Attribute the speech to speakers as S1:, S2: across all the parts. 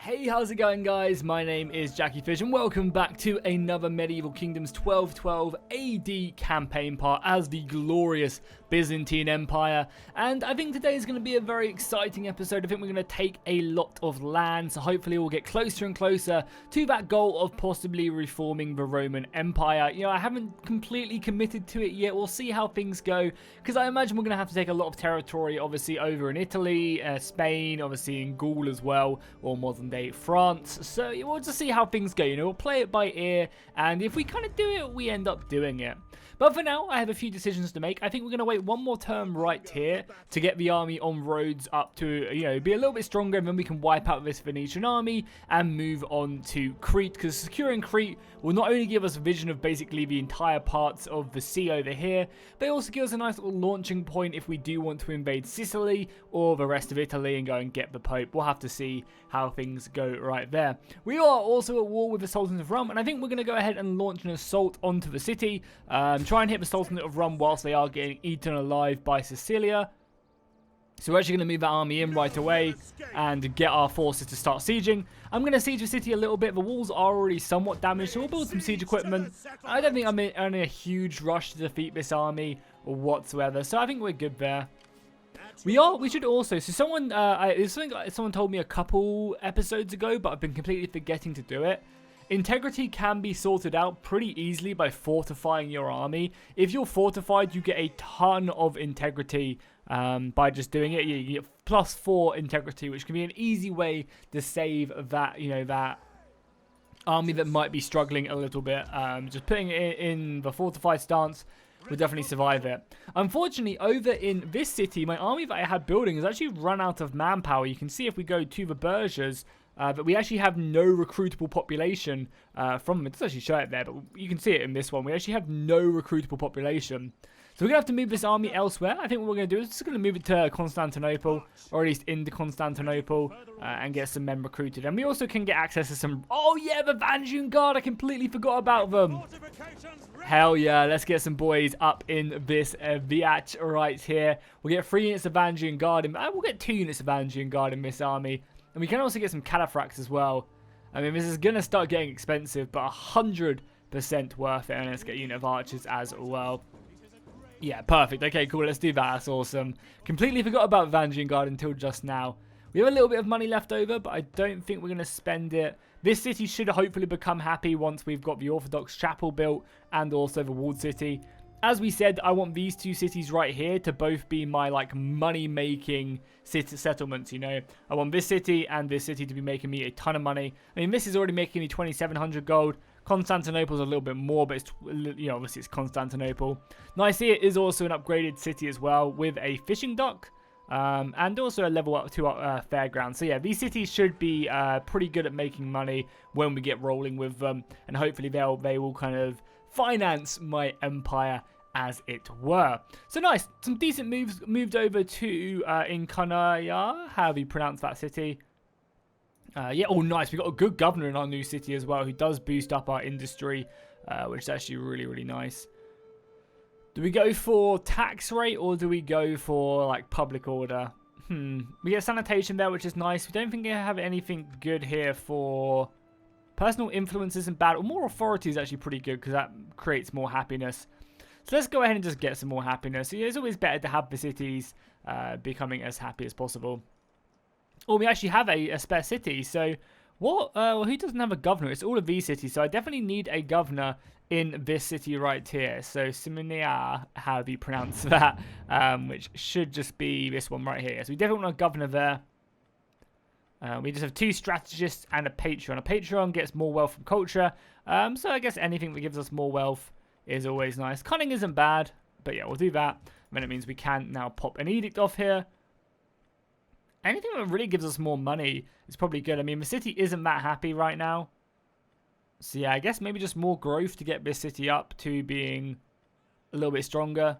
S1: Hey, how's it going, guys? My name is Jackie Fish and welcome back to another Medieval Kingdoms 1212 AD campaign part as the glorious Byzantine Empire. And I think today is going to be a very exciting episode. I think we're going to take a lot of land, so hopefully we'll get closer and closer to that goal of possibly reforming the Roman Empire. You know, I haven't completely committed to it yet. We'll see how things go, because I imagine we're going to have to take a lot of territory, obviously over in Italy, Spain, obviously in Gaul as well, or modern day France. So we'll just see how things go. You know, we'll play it by ear, and if we kind of do it, we end up doing it. But for now, I have a few decisions to make. I think we're going to wait one more turn right here to get the army on roads up to, you know, be a little bit stronger, and then we can wipe out this Venetian army and move on to Crete, because securing Crete will not only give us a vision of basically the entire parts of the sea over here, but it also gives us a nice little launching point if we do want to invade Sicily or the rest of Italy and go and get the Pope. We'll have to see how things go right there. We are also at war with the Sultanate of Rum, and I think we're going to go ahead and launch an assault onto the city. Try and hit the Sultanate of Rum whilst they are getting eaten alive by Sicilia. So we're actually going to move that army in right away and get our forces to start sieging. I'm going to siege the city a little bit. The walls are already somewhat damaged, so we'll build some siege equipment. I don't think I'm in a huge rush to defeat this army or whatsoever, so I think we're good there. We should also, so someone, it's something someone told me a couple episodes ago, but I've been completely forgetting to do it. Integrity can be sorted out pretty easily by fortifying your army. If you're fortified, you get a ton of integrity by just doing it. You get +4 integrity, which can be an easy way to save that, you know, that army that might be struggling a little bit. Just putting it in the fortified stance will definitely survive it. Unfortunately, over in this city, my army that I had building has actually run out of manpower. You can see if we go to the Bergers, but we actually have no recruitable population from them. It does actually show it there, but you can see it in this one. We actually have no recruitable population. So we're going to have to move this army elsewhere. I think what we're going to do is just going to move it to Constantinople, or at least into Constantinople, and get some men recruited. And we also can get access to some... Oh yeah, the Vangean Guard! I completely forgot about them. Hell yeah, let's get some boys up in this Viat right here. We'll get 3 units of Vangean Guard, we'll get 2 units of Vangean Guard in this army. And we can also get some cataphracts as well. I mean, this is going to start getting expensive, but 100% worth it. And let's get a unit of archers as well. Yeah, perfect. Okay, cool. Let's do that. That's awesome. Completely forgot about Vangean Guard until just now. We have a little bit of money left over, but I don't think we're going to spend it. This city should hopefully become happy once we've got the Orthodox Chapel built and also the walled city. As we said, I want these 2 cities right here to both be my, like, money-making city settlements, you know. I want this city and this city to be making me a ton of money. I mean, this is already making me 2,700 gold. Constantinople's a little bit more, but it's, you know, obviously it's Constantinople. Nicaea is also an upgraded city as well with a fishing dock. And also a level up to fairground. So yeah, these cities should be pretty good at making money when we get rolling with them. And hopefully they will kind of finance my empire, as it were. So nice, some decent moves moved over to Incanaya, however you pronounce that city. Yeah, oh nice, we got a good governor in our new city as well, who does boost up our industry, which is actually really, really nice. Do we go for tax rate or do we go for like public order? We get sanitation there, which is nice. We don't think we have anything good here for personal influence. Isn't bad. Or more authority is actually pretty good because that creates more happiness. So let's go ahead and just get some more happiness. It's always better to have the cities becoming as happy as possible. Oh, we actually have a spare city. So what? Well, who doesn't have a governor? It's all of these cities. So I definitely need a governor in this city right here. So Simonia, however you pronounce that, which should just be this one right here. So we definitely want a governor there. We just have 2 strategists and a patron. A patron gets more wealth from culture. So I guess anything that gives us more wealth is always nice. Cunning isn't bad, but yeah, we'll do that. And then it means we can now pop an edict off here. Anything that really gives us more money is probably good. I mean, the city isn't that happy right now. So yeah, I guess maybe just more growth to get this city up to being a little bit stronger.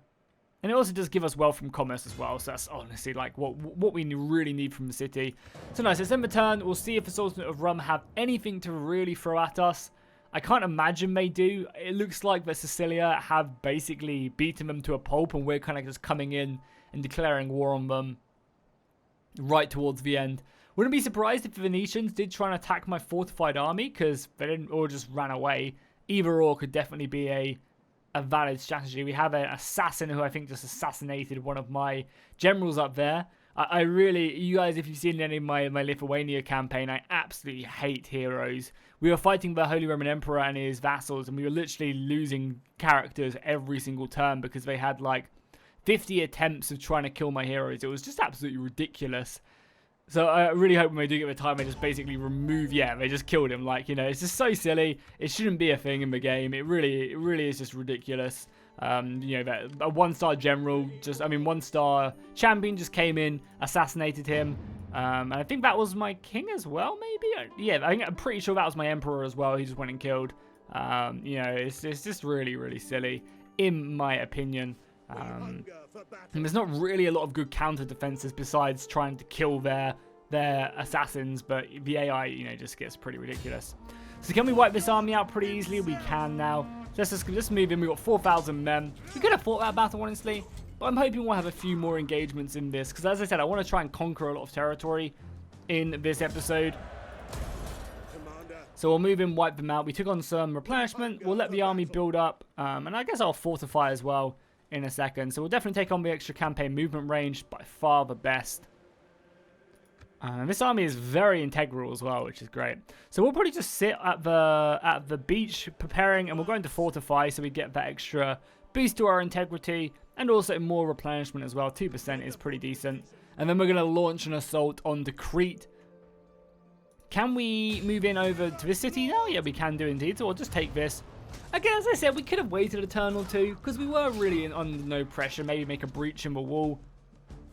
S1: And it also does give us wealth from commerce as well. So that's honestly like what we really need from the city. So nice, let's end the turn. We'll see if the Sultanate of Rum have anything to really throw at us. I can't imagine they do. It looks like that Sicilia have basically beaten them to a pulp, and we're kind of just coming in and declaring war on them right towards the end. Wouldn't be surprised if the Venetians did try and attack my fortified army, because they didn't all just ran away. Either or could definitely be a valid strategy. We have an assassin who I think just assassinated one of my generals up there. I really, you guys, if you've seen any of my Lithuania campaign, I absolutely hate heroes. We were fighting the Holy Roman Emperor and his vassals, and we were literally losing characters every single turn because they had like 50 attempts of trying to kill my heroes. It was just absolutely ridiculous. So I really hope when they do get the time, they just basically remove, they just killed him. Like, you know, it's just so silly. It shouldn't be a thing in the game. It really is just ridiculous. You know, that a 1-star general, one-star champion just came in, assassinated him. And I think that was my king as well, maybe? Yeah, I'm pretty sure that was my emperor as well. He just went and killed. You know, it's just really silly, in my opinion. And there's not really a lot of good counter defenses besides trying to kill their assassins, but the AI, you know, just gets pretty ridiculous. So can we wipe this army out pretty easily? We can now. Let's move in. We've got 4,000 men. We could have fought that battle, honestly, but I'm hoping we'll have a few more engagements in this, because as I said, I want to try and conquer a lot of territory in this episode. So we'll move in, wipe them out. We took on some replenishment. We'll let the army build up, and I guess I'll fortify as well in a second. So we'll definitely take on the extra campaign movement range, by far the best. This army is very integral as well, which is great. So we'll probably just sit at the beach preparing, and we're going to fortify so we get that extra boost to our integrity and also more replenishment as well. 2% is pretty decent. And then we're going to launch an assault onto Crete. Can we move in over to this city now? Yeah, we can do indeed. So we'll just take this. Again, as I said, we could have waited a turn or two because we were really under no pressure. Maybe make a breach in the wall.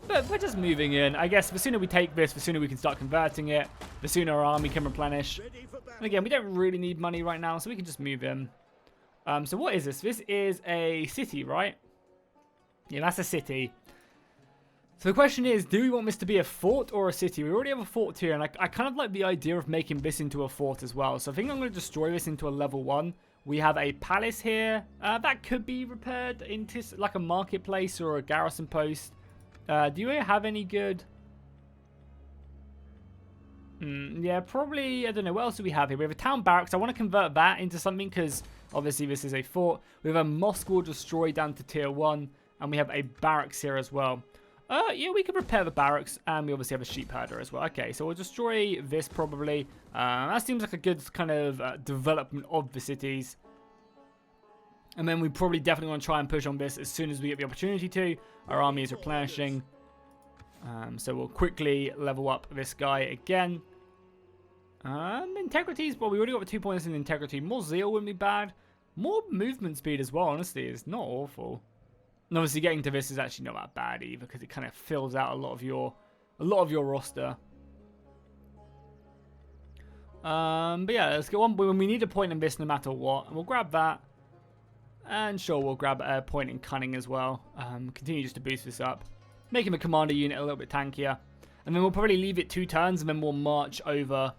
S1: But we're just moving in. I guess the sooner we take this, the sooner we can start converting it. The sooner our army can replenish. And again, we don't really need money right now, so we can just move in. So what is this? This is a city, right? Yeah, that's a city. So the question is, do we want this to be a fort or a city? We already have a fort here, and I kind of like the idea of making this into a fort as well. So I think I'm going to destroy this into a level 1. We have a palace here. That could be repaired into like a marketplace or a garrison post. Do you have any good... yeah, probably, I don't know, what else do we have here? We have a town barracks. I want to convert that into something because obviously this is a fort. We have a mosque wall destroyed down to tier 1, and we have a barracks here as well. Yeah, we could repair the barracks, and we obviously have a sheep herder as well. Okay, so we'll destroy this probably. That seems like a good kind of development of the cities. And then we probably definitely want to try and push on this as soon as we get the opportunity to. Our army is replenishing. So we'll quickly level up this guy again. Integrities, well, we already got the 2 points in integrity. More zeal wouldn't be bad. More movement speed as well, honestly, is not awful. And obviously getting to this is actually not that bad either, because it kind of fills out a lot of your roster. But yeah, let's get one. We need a point in this no matter what, and we'll grab that. And sure, we'll grab a point in cunning as well. Continue just to boost this up. Making the commander unit a little bit tankier. And then we'll probably leave it 2 turns, and then we'll march over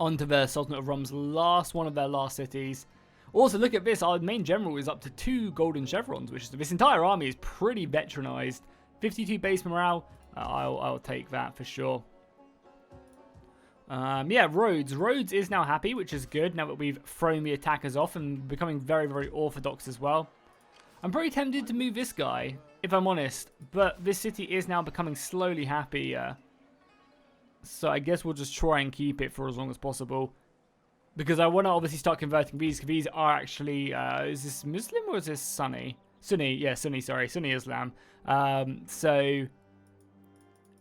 S1: onto the Sultanate of Rum's one of their last cities. Also, look at this. Our main general is up to 2 golden chevrons, which is, this entire army is pretty veteranized. 52 base morale. I'll take that for sure. Yeah, Rhodes. Rhodes is now happy, which is good now that we've thrown the attackers off and becoming very, very orthodox as well. I'm pretty tempted to move this guy, if I'm honest, but this city is now becoming slowly happy. So I guess we'll just try and keep it for as long as possible. Because I want to obviously start converting these, because these are actually, is this Muslim or is this Sunni? Sunni, yeah, Sunni, sorry, Sunni Islam. So...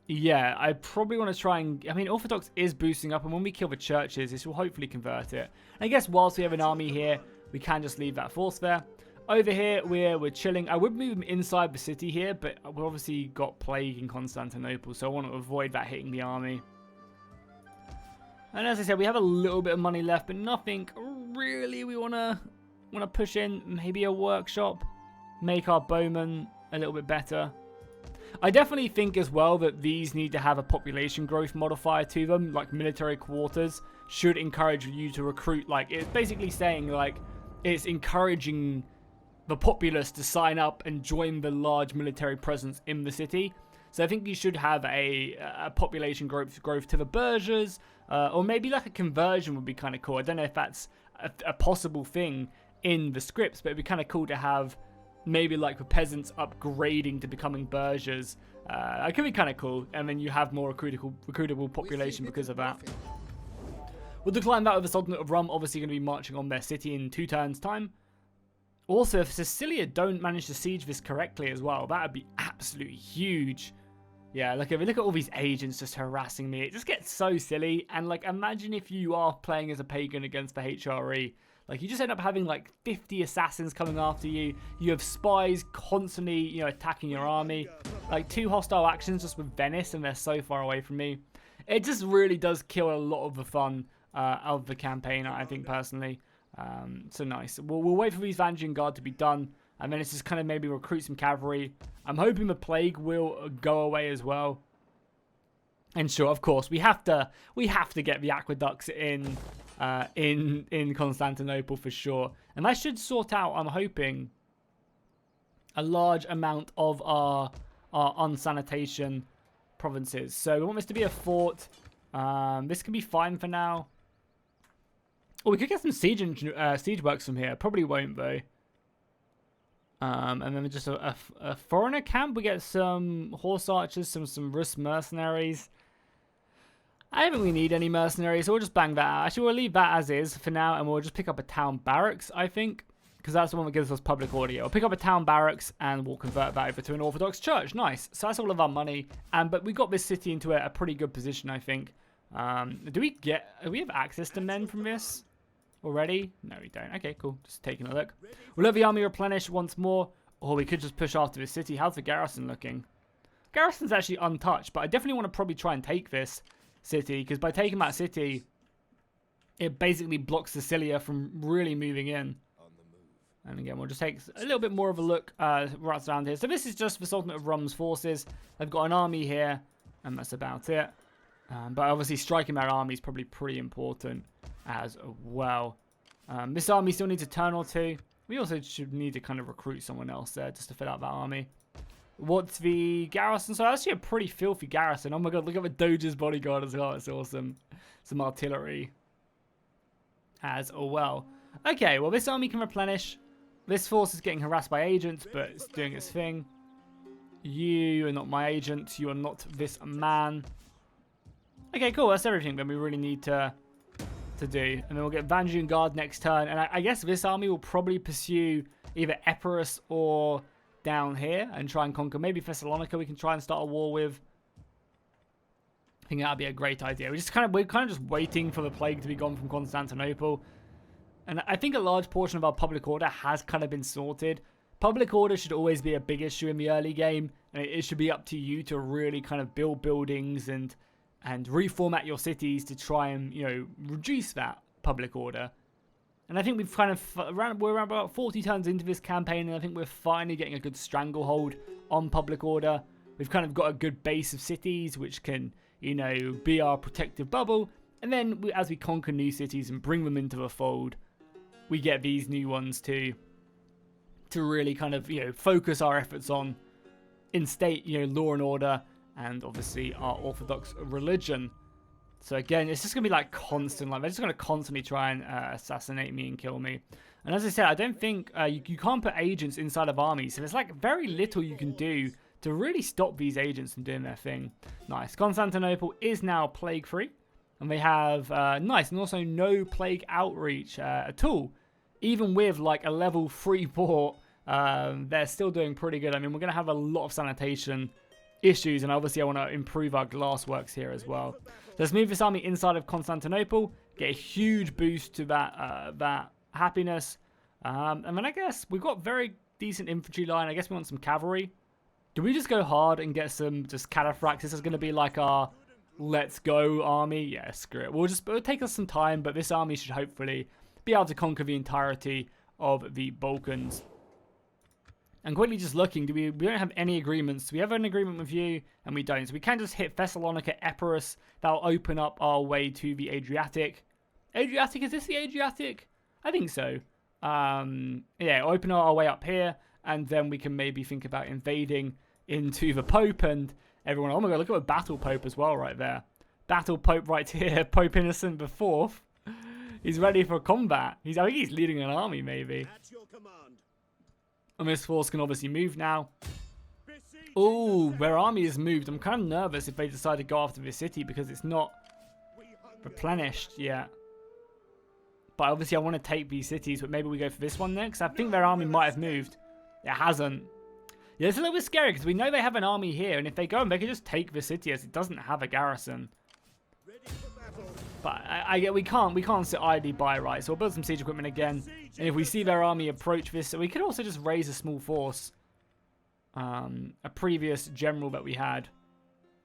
S1: yeah, I probably want to try and... I mean, Orthodox is boosting up, and when we kill the churches, this will hopefully convert it. And I guess whilst we have an army here, we can just leave that force there. Over here, we're chilling. I would move them inside the city here, but we've obviously got plague in Constantinople, so I want to avoid that hitting the army. And as I said, we have a little bit of money left, but nothing really we want to push in. Maybe a workshop, make our bowmen a little bit better. I definitely think as well that these need to have a population growth modifier to them, like military quarters should encourage you to recruit. Like, it's basically saying, like, it's encouraging the populace to sign up and join the large military presence in the city. So I think you should have a population growth to the burghers, or maybe like a conversion would be kind of cool. I don't know if that's a possible thing in the scripts, but it'd be kind of cool to have maybe like the peasants upgrading to becoming burghers. It could be kind of cool, and then you have more recruitable population because of that. We'll decline that with the Sultanate of Rum, obviously going to be marching on their city in 2 turns' time. Also, if Sicilia don't manage to siege this correctly as well, that would be absolutely huge. Yeah, look at all these agents just harassing me. It just gets so silly. And like, imagine if you are playing as a pagan against the HRE. Like, you just end up having like 50 assassins coming after you. You have spies constantly, you know, attacking your army. Like 2 hostile actions just with Venice, and they're so far away from me. It just really does kill a lot of the fun of the campaign, I think, personally. So nice. We'll wait for these Vanguard Guard to be done, and then it's just kind of maybe recruit some cavalry. I'm hoping the plague will go away as well. And sure, of course, we have to get the aqueducts in Constantinople for sure, and that should sort out, I'm hoping, a large amount of our unsanitation provinces. So we want this to be a fort. This can be fine for now. Oh, we could get some siege works from here. Probably won't though. And then just a foreigner camp. We get some horse archers, some Rus mercenaries. I don't really need any mercenaries, so we'll just bang that out. Actually, we'll leave that as is for now, and we'll just pick up a town barracks, I think, because that's the one that gives us public audio. We'll pick up a town barracks, and we'll convert that over to an Orthodox church. Nice. So that's all of our money, but we got this city into a pretty good position, I think. Do we have access to men from this already? No, we don't. Okay, cool. Just taking a look. We'll let the army replenish once more, or we could just push after this city. How's the garrison looking? Garrison's actually untouched, but I definitely want to probably try and take this city, because by taking that city, it basically blocks Sicilia from really moving in. And again, we'll just take a little bit more of a look right around here. So this is just the Sultanate of Rum's forces. They've got an army here, and that's about it. But obviously striking their army is probably pretty important as well. This army still needs a turn or 2. We also should need to kind of recruit someone else there just to fill out that army. What's the garrison? So actually a pretty filthy garrison. Oh my god, look at the Doge's bodyguard as well. It's awesome. Some artillery as well. Okay, well this army can replenish. This force is getting harassed by agents, but it's doing its thing. You are not my agent. You are not this man. Okay, cool. That's everything that we really need to do. And then we'll get Vanguard Guard next turn. And I guess this army will probably pursue either Epirus or down here and try and conquer. Maybe Thessalonica we can try and start a war with. I think that would be a great idea. We're kind of just waiting for the plague to be gone from Constantinople. And I think a large portion of our public order has kind of been sorted. Public order should always be a big issue in the early game, and it should be up to you to really kind of build buildings and reformat your cities to try and, you know, reduce that public order. And I think we've kind of we're around about 40 turns into this campaign, and I think we're finally getting a good stranglehold on public order. We've kind of got a good base of cities which can, you know, be our protective bubble, and then as we conquer new cities and bring them into the fold, we get these new ones to really kind of, you know, focus our efforts on instate, you know, law and order, and obviously our Orthodox religion. So again, it's just going to be like constant, like they're just going to constantly try and assassinate me and kill me. And as I said, I don't think, you can't put agents inside of armies, so there's like very little you can do to really stop these agents from doing their thing. Nice. Constantinople is now plague-free. And they have, nice, and also no plague outreach at all. Even with like a level 3 port, they're still doing pretty good. I mean, we're going to have a lot of sanitation issues, and obviously I want to improve our glassworks here as well. So let's move this army inside of Constantinople, get a huge boost to that happiness. And then I guess we've got very decent infantry line. I guess we want some cavalry. Do we just go hard and get some just cataphracts? This is going to be like our let's go army. Yeah, screw it. It'll take us some time, but this army should hopefully be able to conquer the entirety of the Balkans. And quickly just looking, we don't have any agreements. We have an agreement with you, and we don't. So we can just hit Thessalonica, Epirus. That'll open up our way to the Adriatic. Adriatic, is this the Adriatic? I think so. Yeah, open our way up here, and then we can maybe think about invading into the Pope and everyone. Oh my god, look at a Battle Pope as well right there. Battle Pope right here. Pope Innocent the Fourth. He's ready for combat. I think he's leading an army, maybe. And this force can obviously move now. Oh, their army is moved. I'm kind of nervous if they decide to go after this city because it's not replenished yet. But obviously I want to take these cities, but maybe we go for this one next. I think their army might have moved. It hasn't. Yeah, it's a little bit scary because we know they have an army here, and if they go and they can just take the city as it doesn't have a garrison. But I get we can't sit idly by, right? So we'll build some siege equipment again, and if we see their army approach this, so we could also just raise a small force. A previous general that we had,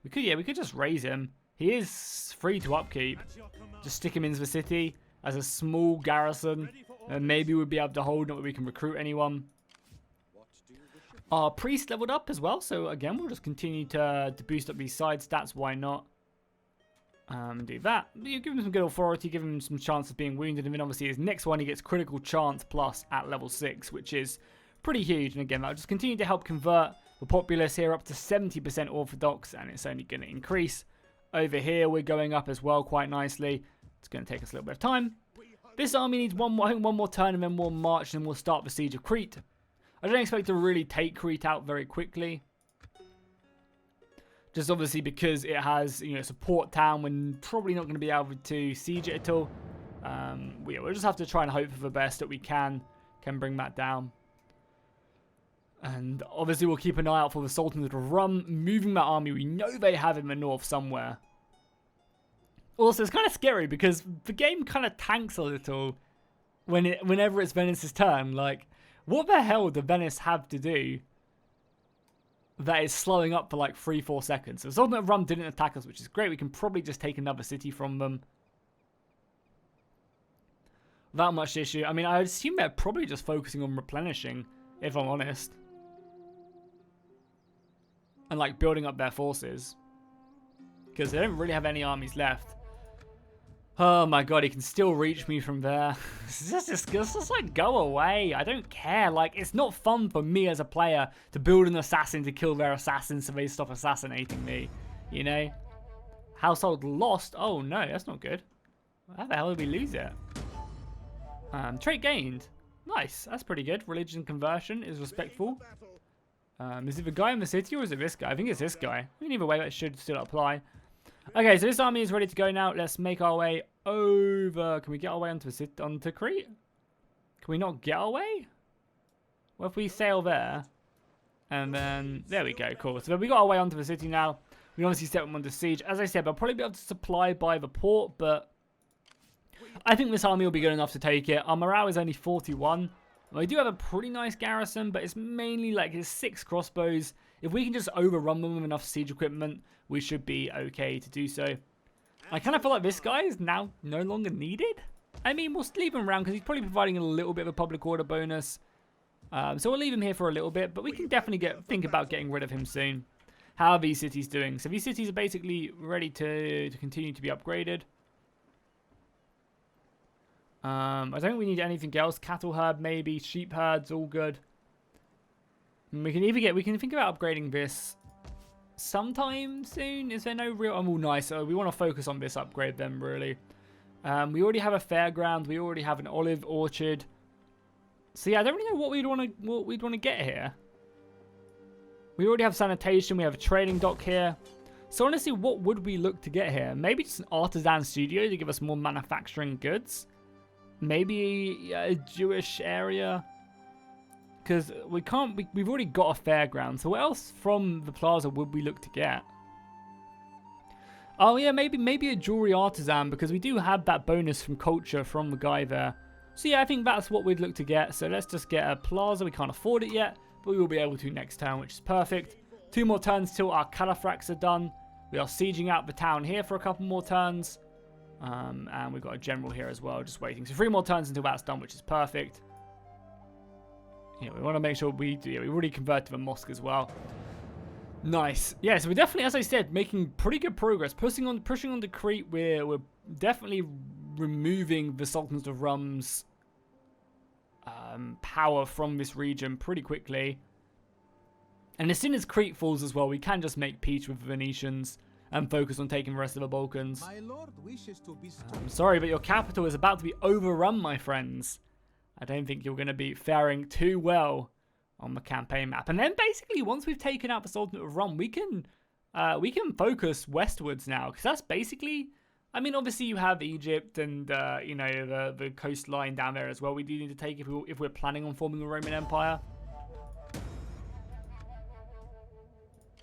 S1: we could just raise him. He is free to upkeep. Just stick him into the city as a small garrison, and maybe we'll be able to hold, not that we can recruit anyone. Our priest leveled up as well, so again we'll just continue to boost up these side stats. Why not? Do that. You give him some good authority, give him some chance of being wounded, and then obviously his next one he gets critical chance plus at level 6, which is pretty huge. And again, that'll just continue to help convert the populace here up to 70% Orthodox, and it's only going to increase. Over here we're going up as well quite nicely. It's going to take us a little bit of time. This army needs one more turn and then we'll march, and then we'll start the Siege of Crete. I don't expect to really take Crete out very quickly. Just obviously because it has, you know, it's a port town. We're probably not going to be able to siege it at all. We'll just have to try and hope for the best that we can bring that down. And obviously we'll keep an eye out for the Sultanate of Rum moving that army. We know they have in the north somewhere. Also, it's kind of scary because the game kind of tanks a little whenever it's Venice's turn. Like, what the hell do Venice have to do that is slowing up for like 3-4 seconds? So the Sultanate of Rum didn't attack us, which is great. We can probably just take another city from them without much issue. I mean, I assume they're probably just focusing on replenishing, if I'm honest. And like building up their forces. Because they don't really have any armies left. Oh my god, he can still reach me from there. just like go away. I don't care. Like, it's not fun for me as a player to build an assassin to kill their assassin so they stop assassinating me. You know? Household lost. Oh no, that's not good. How the hell did we lose it? Trait gained. Nice. That's pretty good. Religion conversion is respectful. Is it the guy in the city or is it this guy? I think it's this guy. I mean, either way, that should still apply. Okay, so this army is ready to go now. Let's make our way over. Can we get our way onto Crete? Can we not get our way? What if we sail there? And then, there we go, cool. So we got our way onto the city now. We obviously set them under siege. As I said, I'll probably be able to supply by the port, but I think this army will be good enough to take it. Our morale is only 41. We do have a pretty nice garrison, but it's mainly like his 6 crossbows. If we can just overrun them with enough siege equipment, we should be okay to do so. I kind of feel like this guy is now no longer needed. I mean, we'll leave him around because he's probably providing a little bit of a public order bonus. So we'll leave him here for a little bit, but we can definitely think about getting rid of him soon. How are these cities doing? So these cities are basically ready to continue to be upgraded. I don't think we need anything else. Cattle herd, maybe. Sheep herds, all good. And we can think about upgrading this sometime soon. Is there no real... Oh, nice. So we want to focus on this upgrade then, really. We already have a fairground. We already have an olive orchard. So yeah, I don't really know what we'd want to get here. We already have sanitation. We have a trading dock here. So honestly, what would we look to get here? Maybe just an artisan studio to give us more manufacturing goods. Maybe a Jewish area. Because we've already got a fairground. So what else from the plaza would we look to get? Oh yeah, maybe a jewelry artisan, because we do have that bonus from culture from the guy there. So yeah, I think that's what we'd look to get. So let's just get a plaza. We can't afford it yet, but we will be able to next turn, which is perfect. 2 more turns till our cataphracts are done. We are sieging out the town here for a couple more turns. And we've got a general here as well, just waiting. So 3 more turns until that's done, which is perfect. Yeah, we want to make sure we do. Yeah, we've already converted the mosque as well. Nice. Yeah, so we're definitely, as I said, making pretty good progress. Pushing on to Crete, we're definitely removing the Sultanate of Rum's power from this region pretty quickly. And as soon as Crete falls as well, we can just make peace with the Venetians and focus on taking the rest of the Balkans.
S2: My lord wishes to be
S1: I'm sorry, but your capital is about to be overrun, my friends. I don't think you're going to be faring too well on the campaign map. And then basically, once we've taken out the Sultanate of Rum, we can focus westwards now, because that's basically, I mean, obviously you have Egypt and you know, the coastline down there as well. We do need to take if we're planning on forming a Roman Empire.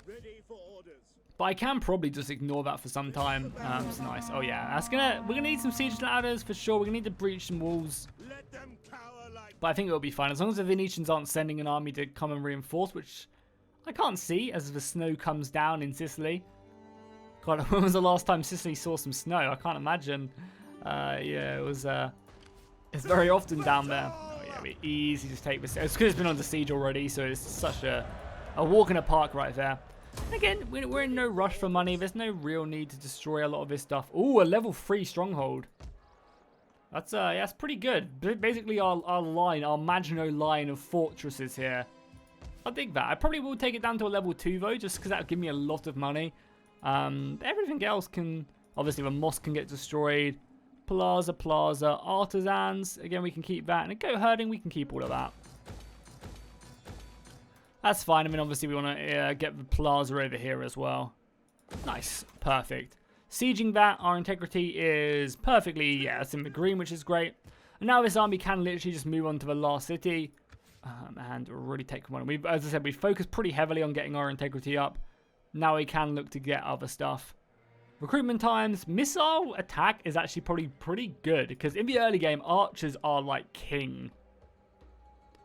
S3: Ready for orders.
S1: But I can probably just ignore that for some time. It's nice. Oh yeah, we're gonna need some siege ladders for sure. We're gonna need to breach some walls.
S3: Let them cower like.
S1: But I think it'll be fine as long as the Venetians aren't sending an army to come and reinforce, which I can't see as the snow comes down in Sicily. God, when was the last time Sicily saw some snow? I can't imagine. Yeah, it was. It's very often down there. Oh yeah, we easy just take this. It's because it's been under siege already, so it's such a walk in a park right there. Again, we're in no rush for money. There's no real need to destroy a lot of this stuff. Ooh, a level 3 stronghold. That's pretty good. Basically, our Maginot line of fortresses here. I dig that. I probably will take it down to a level 2 though, just because that would give me a lot of money. Everything else can, obviously, the mosque can get destroyed. Plaza, artisans. Again, we can keep that, and goat herding, we can keep all of that. That's fine. I mean, obviously, we want to get the plaza over here as well. Nice. Perfect. Sieging that, our integrity is perfectly, yeah, it's in the green, which is great. And now this army can literally just move on to the last city and really take one. As I said, we focused pretty heavily on getting our integrity up. Now we can look to get other stuff. Recruitment times. Missile attack is actually probably pretty good because in the early game, archers are like king.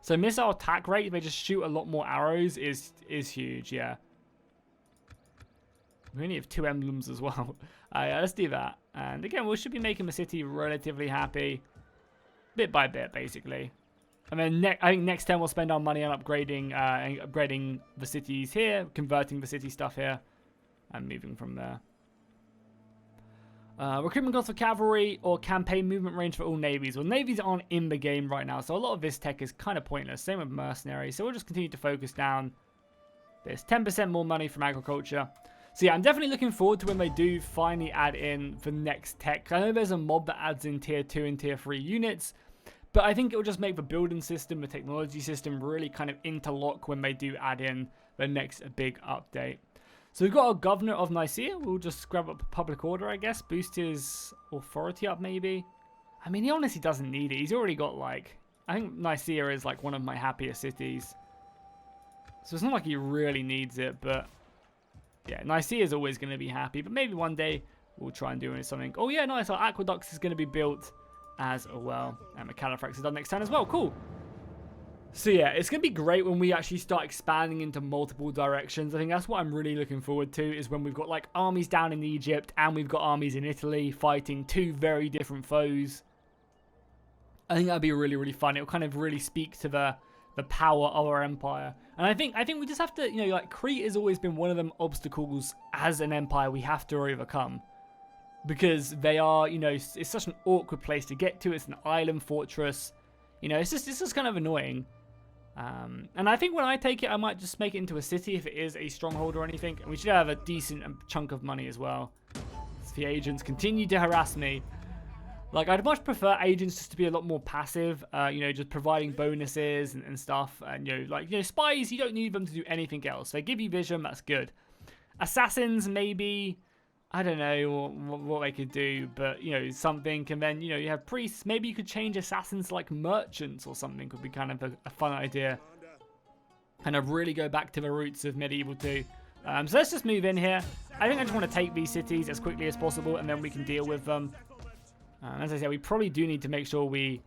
S1: So missile attack rate, they just shoot a lot more arrows, is huge, yeah. We only have 2 emblems as well. Yeah, let's do that. And again, we should be making the city relatively happy. Bit by bit, basically. And then I think next turn we'll spend our money on upgrading the cities here, converting the city stuff here, and moving from there. Recruitment cost for cavalry or campaign movement range for all navies. Well, navies aren't in the game right now, so a lot of this tech is kind of pointless. Same with mercenaries, so we'll just continue to focus down this. 10% more money from agriculture. So yeah, I'm definitely looking forward to when they do finally add in the next tech. I know there's a mob that adds in tier 2 and tier 3 units, but I think it will just make the building system, the technology system really kind of interlock when they do add in the next big update. So we've got our governor of Nicaea. We'll just grab up public order, I guess. Boost his authority up, maybe. I mean, he honestly doesn't need it. He's already got, like... I think Nicaea is, like, one of my happier cities. So it's not like he really needs it, but... Yeah, Nicaea is always going to be happy. But maybe one day we'll try and do something. Oh, yeah, nice. Our aqueducts is going to be built as well. And the Califrax is done next turn as well. Cool. So yeah, it's going to be great when we actually start expanding into multiple directions. I think that's what I'm really looking forward to, is when we've got like armies down in Egypt and we've got armies in Italy fighting 2 very different foes. I think that'd be really, really fun. It'll kind of really speak to the power of our empire. And I think we just have to, you know, like Crete has always been one of them obstacles as an empire we have to overcome. Because they are, you know, it's such an awkward place to get to. It's an island fortress. You know, it's just kind of annoying. And I think when I take it, I might just make it into a city if it is a stronghold or anything. And we should have a decent chunk of money as well. As the agents continue to harass me. Like, I'd much prefer agents just to be a lot more passive. You know, just providing bonuses and stuff. And, you know, spies, you don't need them to do anything else. They give you vision, that's good. Assassins, maybe... I don't know what they could do, but, you know, something. And then, you know, you have priests. Maybe you could change assassins to, like, merchants or something. Could be kind of a fun idea. Kind of really go back to the roots of Medieval 2. So let's just move in here. I think I just want to take these cities as quickly as possible, and then we can deal with them. As I said, we probably do need to make sure we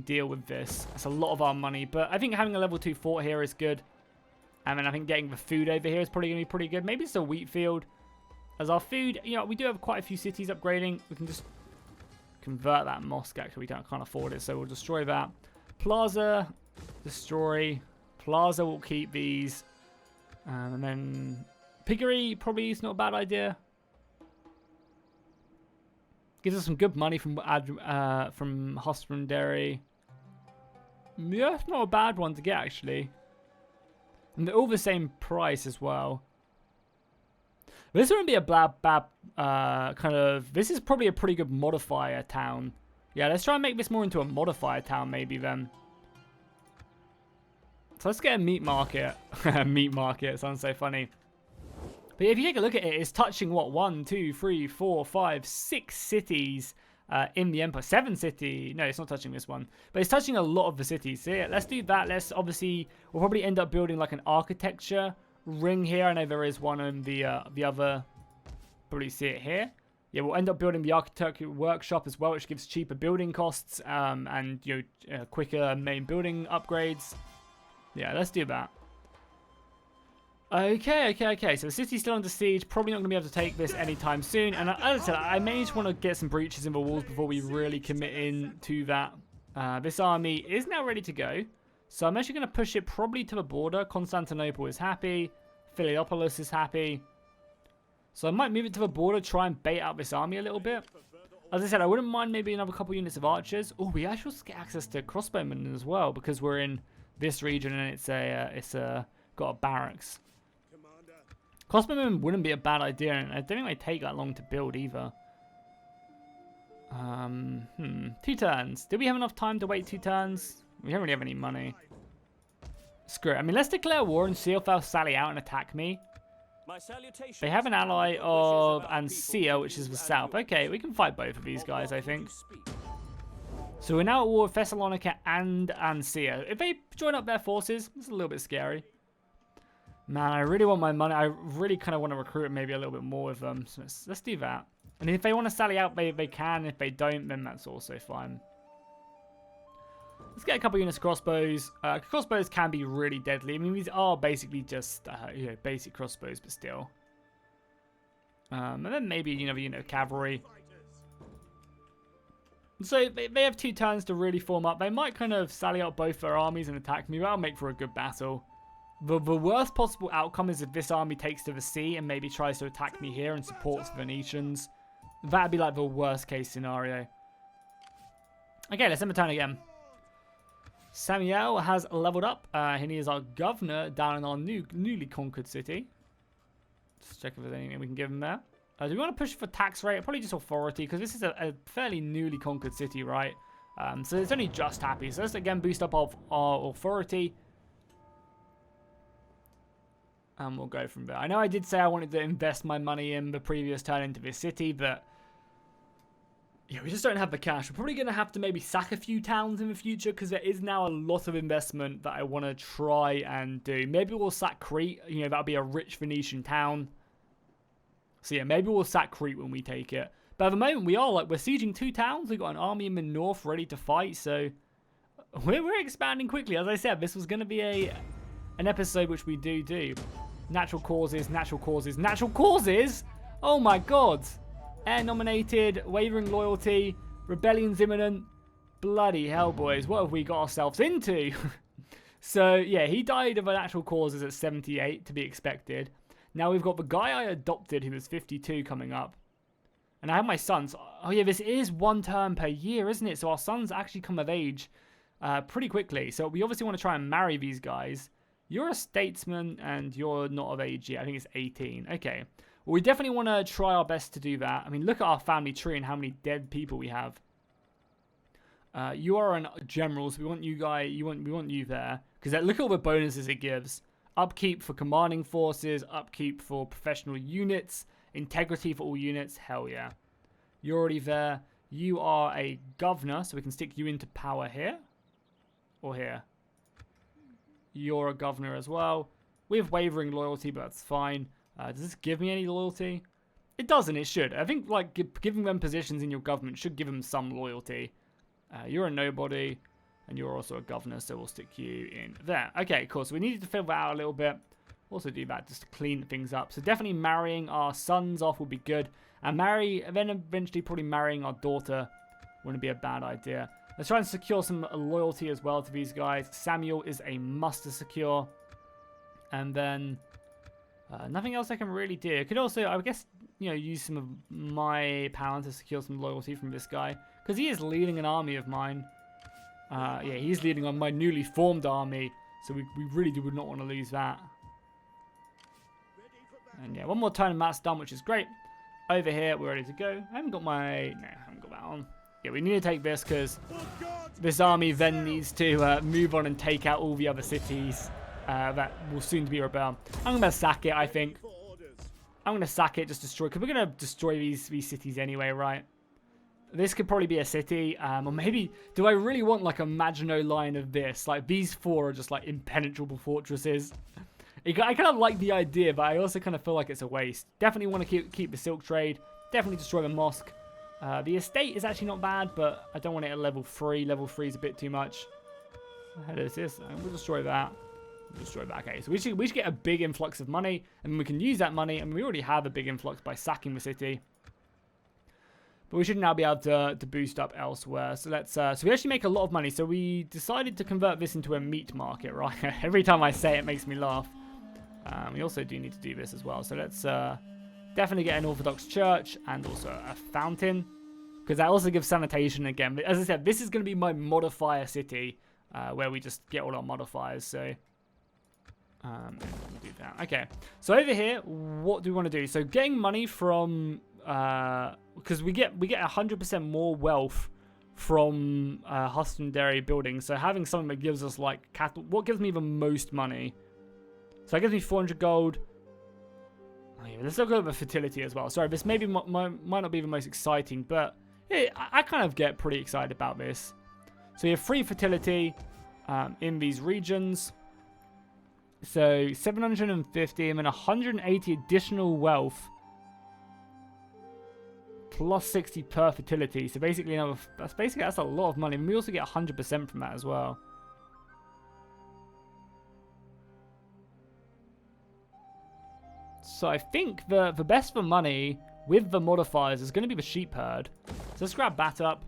S1: deal with this. That's a lot of our money, but I think having a level 2 fort here is good. And then I think getting the food over here is probably going to be pretty good. Maybe it's a wheat field. As our food, you know, we do have quite a few cities upgrading. We can just convert that mosque. Actually, we can't afford it, so we'll destroy that. Plaza, destroy. Plaza will keep these. And then piggery probably is not a bad idea. Gives us some good money from Husbandry. Yeah, it's not a bad one to get, actually. And they're all the same price as well. This wouldn't be a bad kind of... This is probably a pretty good modifier town. Yeah, let's try and make this more into a modifier town maybe then. So let's get a meat market. Meat market, sounds so funny. But if you take a look at it, it's touching what? 1, 2, 3, 4, 5, 6 cities in the Empire. 7 cities. No, it's not touching this one. But it's touching a lot of the cities. So yeah, let's do that. Let's obviously... We'll probably end up building like an architecture ring here. I know there is one on the other. Probably see it here. Yeah, we'll end up building the architecture workshop as well, which gives cheaper building costs and quicker main building upgrades. Yeah, let's do that. Okay. So the city's still under siege. Probably not going to be able to take this anytime soon. And as I said, I may just want to get some breaches in the walls before we really commit in to that. This army is now ready to go. So I'm actually going to push it probably to the border. Constantinople is happy. Philippopolis is happy. So I might move it to the border, try and bait out this army a little bit. As I said, I wouldn't mind maybe another couple units of archers. Oh, we actually get access to crossbowmen as well because we're in this region and it's got a barracks. Crossbowmen wouldn't be a bad idea, and I don't think they take that long to build either. 2 turns. Did we have enough time to wait 2 turns? We don't really have any money. Screw it. I mean, let's declare war and see if they'll sally out and attack me. They have an ally of Ansia, which is the south. Okay, we can fight both of these guys, I think. So we're now at war with Thessalonica and Ansia. If they join up their forces, it's a little bit scary. Man, I really want my money. I really kind of want to recruit maybe a little bit more of them. So let's do that. And if they want to sally out, they can. If they don't, then that's also fine. Let's get a couple units of crossbows. Crossbows can be really deadly. I mean, these are basically just basic crossbows, but still. And then maybe cavalry. So they have 2 turns to really form up. They might kind of sally out both their armies and attack me. That'll make for a good battle. The worst possible outcome is if this army takes to the sea and maybe tries to attack me here and supports Venetians. That'd be like the worst case scenario. Okay, let's end the turn again. Samuel has leveled up, and he is our governor down in our newly conquered city. Let's check if there's anything we can give him there. Do we want to push for tax rate? Probably just authority, because this is a fairly newly conquered city, right? So it's only just happy. So let's again boost up our authority. And we'll go from there. I know I did say I wanted to invest my money in the previous turn into this city, but yeah, we just don't have the cash. We're probably going to have to maybe sack a few towns in the future because there is now a lot of investment that I want to try and do. Maybe we'll sack Crete. That'll be a rich Venetian town. So yeah, maybe we'll sack Crete when we take it. But at the moment, we're sieging 2 towns. We've got an army in the north ready to fight. So we're expanding quickly. As I said, this was going to be an episode which we do. Natural causes. Oh my god. Air nominated, wavering loyalty, rebellion's imminent. Bloody hell, boys. What have we got ourselves into? So, yeah, he died of natural causes at 78, to be expected. Now we've got the guy I adopted who was 52 coming up. And I have my sons. Oh, yeah, this is 1 term per year, isn't it? So our sons actually come of age pretty quickly. So we obviously want to try and marry these guys. You're a statesman and you're not of age yet. I think it's 18. Okay. Well, we definitely want to try our best to do that. I mean, look at our family tree and how many dead people we have. You are a general, so we want you we want you there. Because look at all the bonuses it gives. Upkeep for commanding forces, upkeep for professional units, integrity for all units. Hell yeah. You're already there. You are a governor, so we can stick you into power here. Or here. You're a governor as well. We have wavering loyalty, but that's fine. Does this give me any loyalty? It doesn't, it should. I think like giving them positions in your government should give them some loyalty. You're a nobody, and you're also a governor, so we'll stick you in there. Okay, cool. So we needed to fill that out a little bit. Also do that just to clean things up. So definitely marrying our sons off would be good. And then eventually probably marrying our daughter wouldn't be a bad idea. Let's try and secure some loyalty as well to these guys. Samuel is a must to secure. And then nothing else I can really do. I could also, I guess, use some of my power to secure some loyalty from this guy. Because he is leading an army of mine. Yeah, he's leading on my newly formed army. So we really would not want to lose that. And yeah, one more turn and that's done, which is great. Over here, we're ready to go. I haven't got my... No, I haven't got that on. Yeah, we need to take this because this army then needs to move on and take out all the other cities that will soon to be rebel. I'm going to sack it, I think. I'm going to sack it, just destroy, because we're going to destroy these cities anyway, right? This could probably be a city, or maybe, do I really want like a Maginot Line of this? Like these 4 are just like impenetrable fortresses. I kind of like the idea, but I also kind of feel like it's a waste. Definitely want to keep the silk trade. Definitely destroy the mosque. The estate is actually not bad, but I don't want it at level 3. Level 3 is a bit too much. How is this? We'll destroy that. We'll destroy that. Okay, so we should get a big influx of money, and we can use that money. And we already have a big influx by sacking the city. But we should now be able to boost up elsewhere. So let's. So we actually make a lot of money. So we decided to convert this into a meat market, right? Every time I say it, it makes me laugh. We also do need to do this as well. So let's definitely get an Orthodox church and also a fountain, because that also gives sanitation again. But as I said, this is going to be my modifier city, where we just get all our modifiers. So we'll do that. Okay. So over here, what do we want to do? So getting money from because we get 100% more wealth from husbandry buildings. So having something that gives us like cattle, what gives me the most money? So that gives me 400 gold. Oh, yeah, let's look over fertility as well. Sorry, this maybe might not be the most exciting, but yeah, I kind of get pretty excited about this. So you have 3 fertility in these regions. So 750 and then 180 additional wealth. Plus 60 per fertility. So basically, that's a lot of money. And we also get 100% from that as well. So I think the best for money with the modifiers is going to be the sheep herd. So let's grab that up.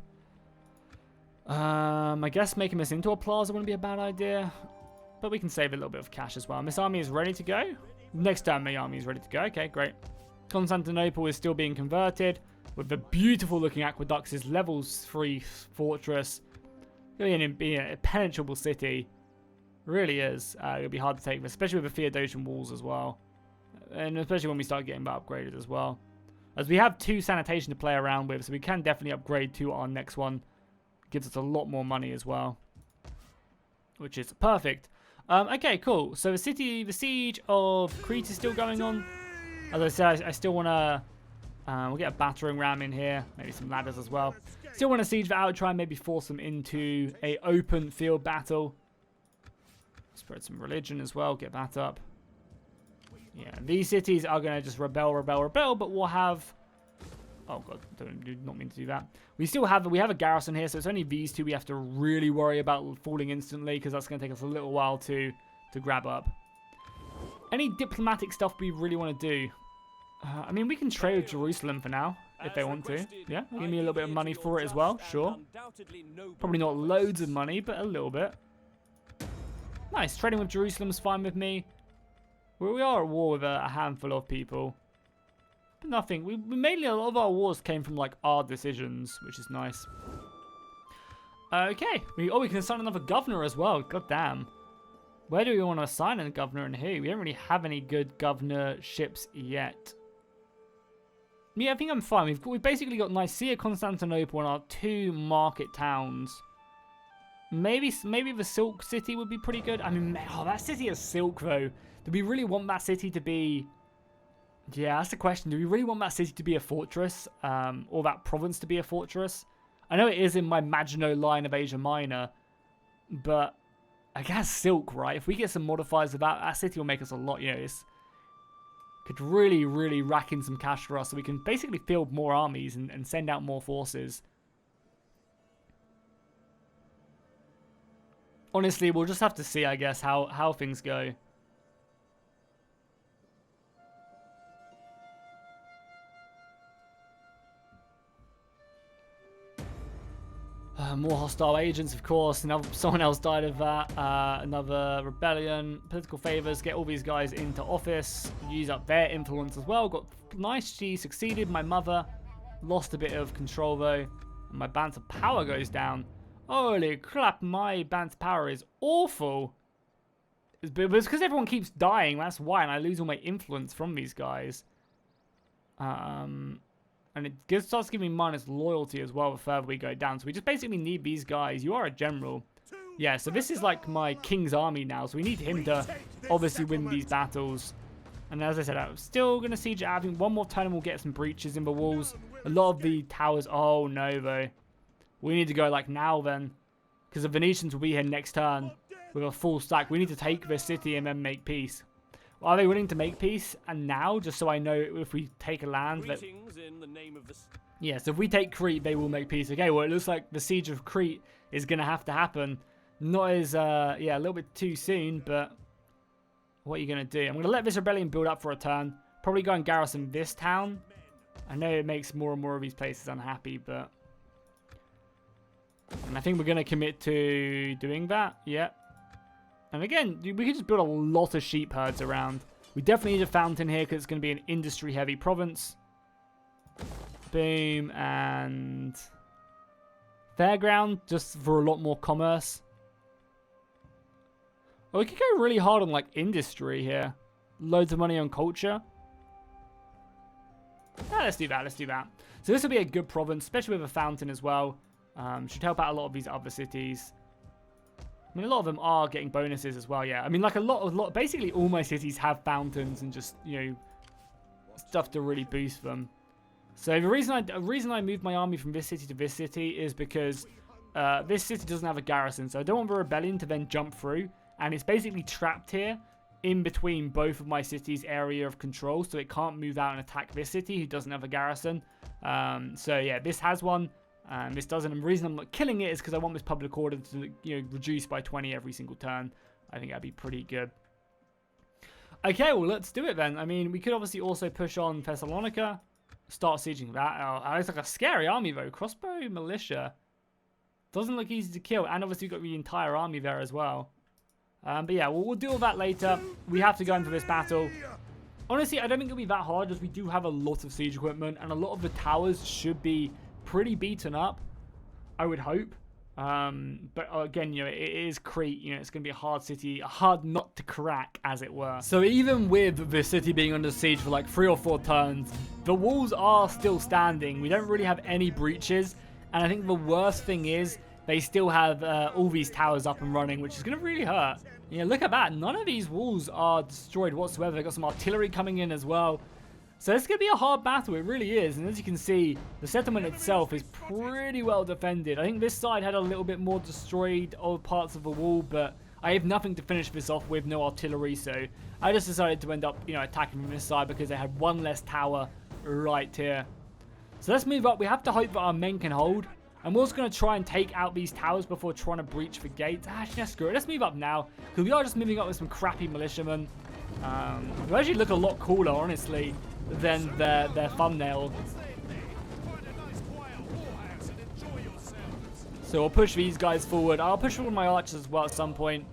S1: I guess making this into a plaza wouldn't be a bad idea. But we can save a little bit of cash as well. And this army is ready to go. Next time my army is ready to go. Okay, great. Constantinople is still being converted. With the beautiful looking aqueducts, this level 3 fortress. Going to be an impenetrable city. Really is. It'll be hard to take, especially with the Theodosian walls as well. And especially when we start getting that upgraded as well. As we have 2 sanitation to play around with, so we can definitely upgrade to our next one. Gives us a lot more money as well. Which is perfect. Okay, cool. So the Siege of Crete is still going on. As I said, I still want to... we'll get a battering ram in here. Maybe some ladders as well. Still want to siege that out. Try and maybe force them into a open field battle. Spread some religion as well. Get that up. Yeah, these cities are going to just rebel, but we'll have... Oh, God, do not mean to do that. We have a garrison here, so it's only these 2 we have to really worry about falling instantly, because that's going to take us a little while to grab up. Any diplomatic stuff we really want to do? I mean, we can trade with Jerusalem for now, if they want to. Yeah, give me a little bit of money for it as well, sure. Probably not loads of money, but a little bit. Nice, trading with Jerusalem is fine with me. We are at war with a handful of people. But nothing. We mainly, a lot of our wars came from like our decisions, which is nice. Okay. We can assign another governor as well. God damn. Where do we want to assign a governor and who? We don't really have any good governorships yet. Yeah, I think I'm fine. We've basically got Nicaea, Constantinople, and our 2 market towns. Maybe the Silk City would be pretty good. I mean, oh, that city is silk though. Do we really want that city to be... Yeah, that's the question. Do we really want that city to be a fortress? Or that province to be a fortress? I know it is in my Maginot Line of Asia Minor. But I guess silk, right? If we get some modifiers of that city will make us a lot, you know, this could really, really rack in some cash for us. So we can basically field more armies and send out more forces. Honestly, we'll just have to see, I guess, how things go. More hostile agents, of course. Someone else died of that. Another rebellion. Political favors. Get all these guys into office. Use up their influence as well. Got nice. She succeeded. My mother lost a bit of control though. And my balance of power goes down. Holy crap! My balance of power is awful. It's because everyone keeps dying. That's why, and I lose all my influence from these guys. And it starts giving me minus loyalty as well the further we go down. So we just basically need these guys. You are a general. Yeah, so this is like my king's army now. So we need him to obviously win these battles. And as I said, I'm still going to siege it. I think one more turn and we'll get some breaches in the walls. A lot of the towers. Oh, no, though. We need to go like now then. Because the Venetians will be here next turn with a full stack. We need to take this city and then make peace. Are they willing to make peace? And now, just so I know if we take a land... That... Yeah, so if we take Crete, they will make peace. Okay, well, it looks like the Siege of Crete is going to have to happen. Not as, yeah, a little bit too soon, but... What are you going to do? I'm going to let this rebellion build up for a turn. Probably go and garrison this town. I know it makes more and more of these places unhappy, but... And I think we're going to commit to doing that. Yeah. And again, we could just build a lot of sheep herds around. We definitely need a fountain here because it's going to be an industry-heavy province. Boom. And... Fairground, just for a lot more commerce. Oh, we could go really hard on, like, industry here. Loads of money on culture. Yeah, let's do that. Let's do that. So this will be a good province, especially with a fountain as well. Should help out a lot of these other cities. I mean, a lot of them are getting bonuses as well, yeah. I mean, like, basically all my cities have fountains and just, you know, stuff to really boost them. So the reason I moved my army from this city to this city is because this city doesn't have a garrison. So I don't want the rebellion to then jump through. And it's basically trapped here in between both of my cities' area of control. So it can't move out and attack this city who doesn't have a garrison. So yeah, this has one. This doesn't. And the reason I'm not killing it is because I want this public order to, you know, reduce by 20 every single turn. I think that'd be pretty good. Okay, well, let's do it then. I mean, we could obviously also push on Thessalonica. Start sieging that. Oh, it's like a scary army, though. Crossbow militia. Doesn't look easy to kill. And obviously, we've got the entire army there as well. But yeah, we'll do all that later. We have to go in for this battle. Honestly, I don't think it'll be that hard, as we do have a lot of siege equipment. And a lot of the towers should be pretty beaten up, I would hope. But again, you know, it is Crete. You know, it's going to be a hard city, a hard nut to crack, as it were. So even with the city being under siege for like 3 or 4 turns, the walls are still standing. We don't really have any breaches. And I think the worst thing is they still have all these towers up and running, which is going to really hurt. You know, look at that. None of these walls are destroyed whatsoever. They've got some artillery coming in as well. So it's going to be a hard battle. It really is. And as you can see, the settlement itself is pretty well defended. I think this side had a little bit more destroyed old parts of the wall, but I have nothing to finish this off with, no artillery. So I just decided to end up, you know, attacking from this side because they had one less tower right here. So let's move up. We have to hope that our men can hold. And we're also going to try and take out these towers before trying to breach the gates. Actually, screw it. Let's move up now, because we are just moving up with some crappy militiamen. They actually look a lot cooler, honestly, than their thumbnail. So we'll push these guys forward. I'll push forward my archers as well at some point.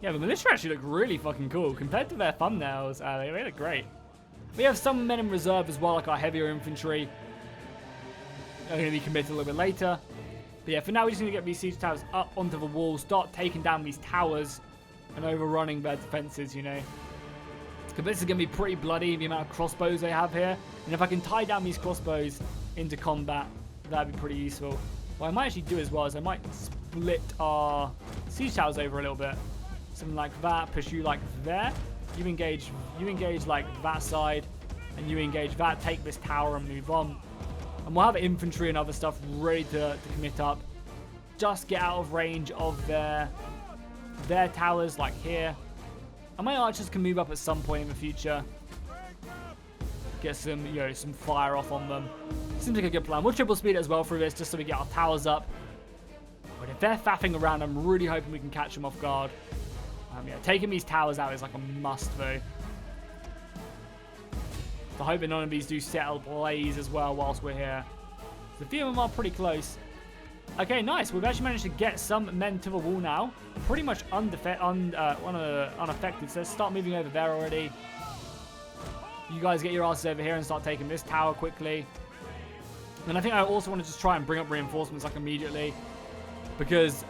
S1: Yeah, the militia actually look really fucking cool. Compared to their thumbnails, they look great. We have some men in reserve as well, like our heavier infantry. Are going to be committed a little bit later. But yeah, for now, we're just going to get these siege towers up onto the wall, start taking down these towers and overrunning their defenses, you know. Because this is going to be pretty bloody, the amount of crossbows they have here. And if I can tie down these crossbows into combat, that'd be pretty useful. What I might actually do as well is I might split our siege towers over a little bit. Something like that, push you like there. You engage like that side, and you engage that, take this tower and move on. And we'll have infantry and other stuff ready to commit up. Just get out of range of their towers, like here. And my archers can move up at some point in the future. Get some, you know, some fire off on them. Seems like a good plan. We'll triple speed it as well through this, just so we get our towers up. But if they're faffing around, I'm really hoping we can catch them off guard. Yeah, taking these towers out is like a must, though. So hoping none of these do set ablaze as well whilst we're here. So a few of them are pretty close. Okay, nice. We've actually managed to get some men to the wall now. Pretty much unaffected. So let's start moving over there already. You guys get your asses over here and start taking this tower quickly. And I think I also want to just try and bring up reinforcements like immediately. Because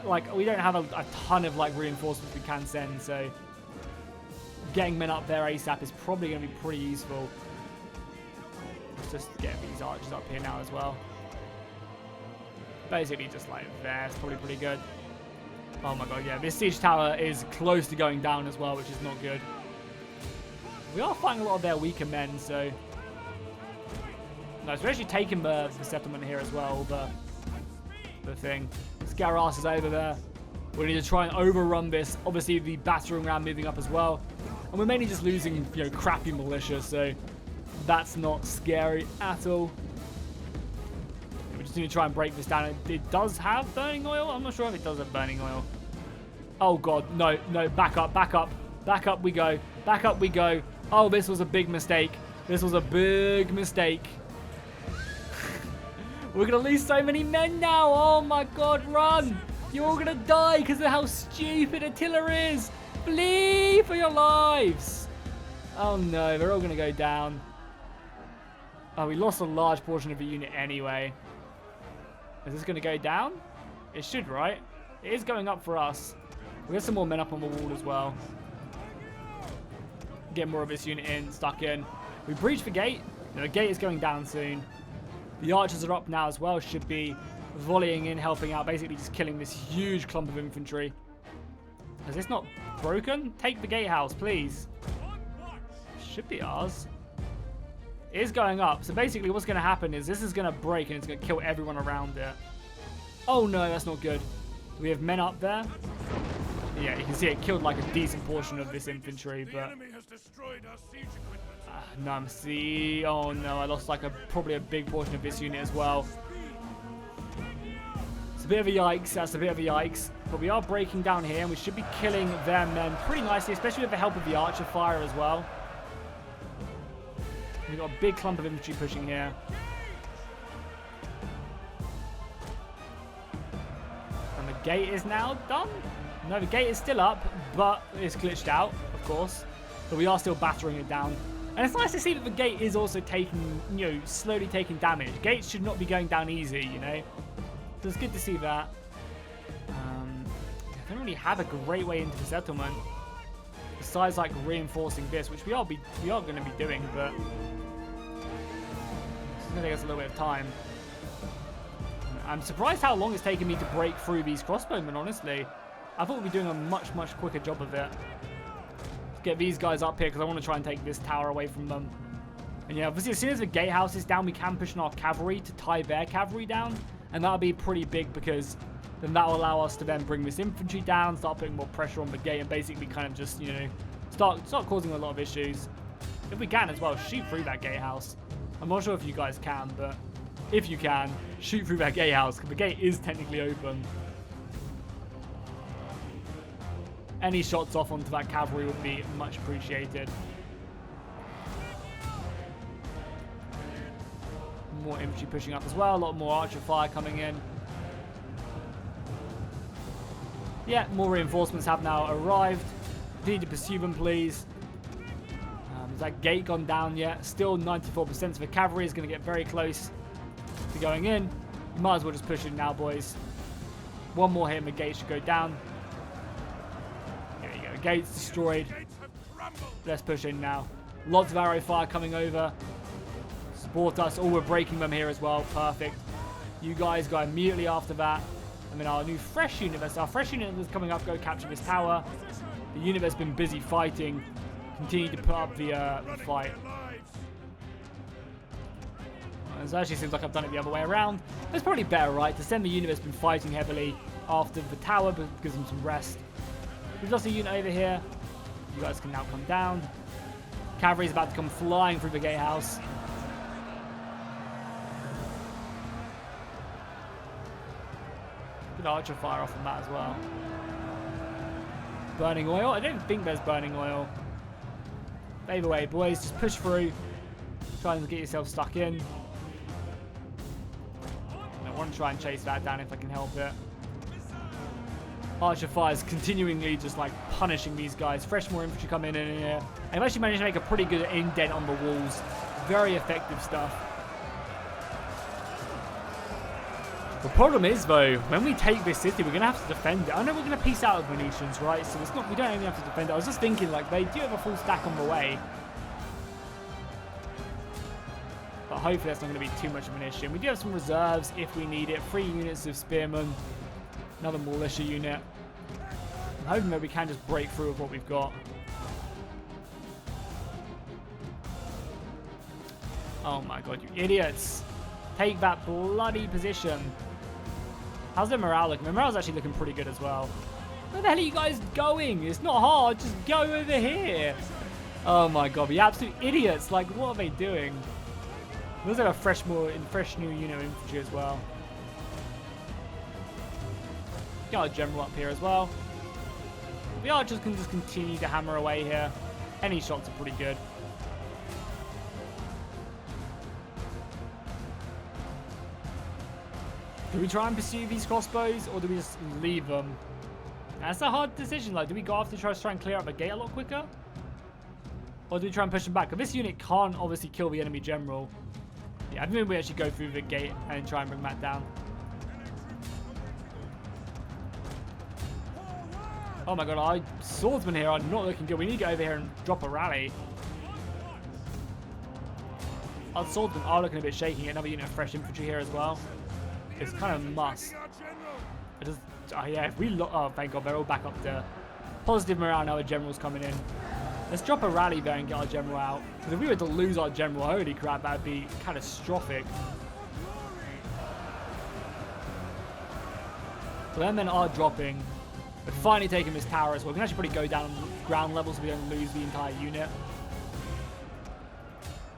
S1: like we don't have a ton of like reinforcements we can send. So getting men up there ASAP is probably going to be pretty useful. Let's just get these archers up here now as well. Basically just like there, it's probably pretty good. Oh my god, yeah, this siege tower is close to going down as well, which is not good. We are fighting a lot of their weaker men, so... No, so we're actually taking the settlement here as well, the thing. Let's get our asses over there. We need to try and overrun this. Obviously, the battering ram moving up as well. And we're mainly just losing, you know, crappy militia, so that's not scary at all. We just need to try and break this down. It does have burning oil? I'm not sure if it does have burning oil. Oh god, no, no, back up, back up. Back up we go. Back up we go. Oh, this was a big mistake. This was a big mistake. We're going to lose so many men now. Oh my god, run. You're all going to die because of how stupid Attila is. Flee for your lives. Oh no, they're all going to go down. Oh, we lost a large portion of the unit anyway. Is this going to go down? It should, right? It is going up for us. We'll get some more men up on the wall as well. Get more of this unit in, stuck in. We breached the gate. The gate is going down soon. The archers are up now as well. Should be volleying in, helping out. Basically just killing this huge clump of infantry. Is this not broken? Take the gatehouse, please. Should be ours. It is going up. So basically what's going to happen is this is going to break and it's going to kill everyone around it. Oh no, that's not good. We have men up there. Yeah, you can see it killed like a decent portion of this infantry, but... no, see. Oh no, I lost like probably a big portion of this unit as well. It's a bit of a yikes. That's a bit of a yikes. But we are breaking down here, and we should be killing their men pretty nicely, especially with the help of the archer fire as well. We've got a big clump of infantry pushing here. And the gate is now done. No, the gate is still up, but it's glitched out, of course. But we are still battering it down. And it's nice to see that the gate is also taking, you know, slowly taking damage. Gates should not be going down easy, you know. So it's good to see that. I don't really have a great way into the settlement. Besides, like, reinforcing this, which we are going to be doing, but... it's going to take us a little bit of time. I'm surprised how long it's taken me to break through these crossbowmen, honestly. I thought we'd be doing a much, much quicker job of it. Let's get these guys up here because I want to try and take this tower away from them. And yeah, obviously as soon as the gatehouse is down, we can push in our cavalry to tie their cavalry down. And that'll be pretty big because then that will allow us to then bring this infantry down, start putting more pressure on the gate and basically kind of just, you know, start causing a lot of issues. If we can as well, shoot through that gatehouse. I'm not sure if you guys can, but if you can, shoot through that gatehouse because the gate is technically open. Any shots off onto that cavalry would be much appreciated. More infantry pushing up as well. A lot more archer fire coming in. Yeah, more reinforcements have now arrived. Need to pursue them, please. Has that gate gone down yet? Still 94% of the cavalry is going to get very close to going in. You might as well just push it now, boys. One more hit and the gate should go down. Gates destroyed. Let's push in now. Lots of arrow fire coming over. Support us. Oh, we're breaking them here as well. Perfect. You guys go immediately after that. And then our new fresh unit, our fresh unit that's coming up, go capture this tower. The unit that's been busy fighting, continue to put up the fight. It actually seems like I've done it the other way around. It's probably better, right, to send the unit that's been fighting heavily after the tower, but gives them some rest. We've lost a unit over here. You guys can now come down. Cavalry's about to come flying through the gatehouse. Good archer fire off on that as well. Burning oil? I don't think there's burning oil. Either way, boys, just push through. Try and get yourself stuck in. I want to try and chase that down if I can help it. Archer fire is continually just like punishing these guys. Fresh more infantry come in here. And I've actually managed to make a pretty good indent on the walls. Very effective stuff. The problem is, though, when we take this city, we're going to have to defend it. I know we're going to peace out with Venetians, right? So it's not, we don't even have to defend it. I was just thinking, like, they do have a full stack on the way. But hopefully that's not going to be too much of an issue. We do have some reserves if we need it. 3 units of spearmen. Another militia unit. I'm hoping that we can just break through with what we've got. Oh my god, you idiots. Take that bloody position. How's their morale looking? Their morale's actually looking pretty good as well. Where the hell are you guys going? It's not hard. Just go over here. Oh my god, the absolute idiots. Like, what are they doing? Looks like a fresh new unit of infantry as well. Got a general up here as well. The archers can just continue to hammer away here. Any shots are pretty good. Do we try and pursue these crossbows, or do we just leave them? That's a hard decision. Like, do we go after try and clear up the gate a lot quicker? Or do we try and push them back? Because this unit can't obviously kill the enemy general. Yeah, I think we actually go through the gate and try and bring that down. Oh my god, our swordsmen here are not looking good. We need to get over here and drop a rally. Our swordsmen are looking a bit shaky. Another unit of fresh infantry here as well. It's kind of must. It just, oh yeah, if we look, oh thank god, they're all back up there. Positive morale now, our general's coming in. Let's drop a rally there and get our general out. Because if we were to lose our general, holy crap, that would be catastrophic. So them men are dropping. We're finally taking this tower as well. We can actually probably go down ground level so we don't lose the entire unit.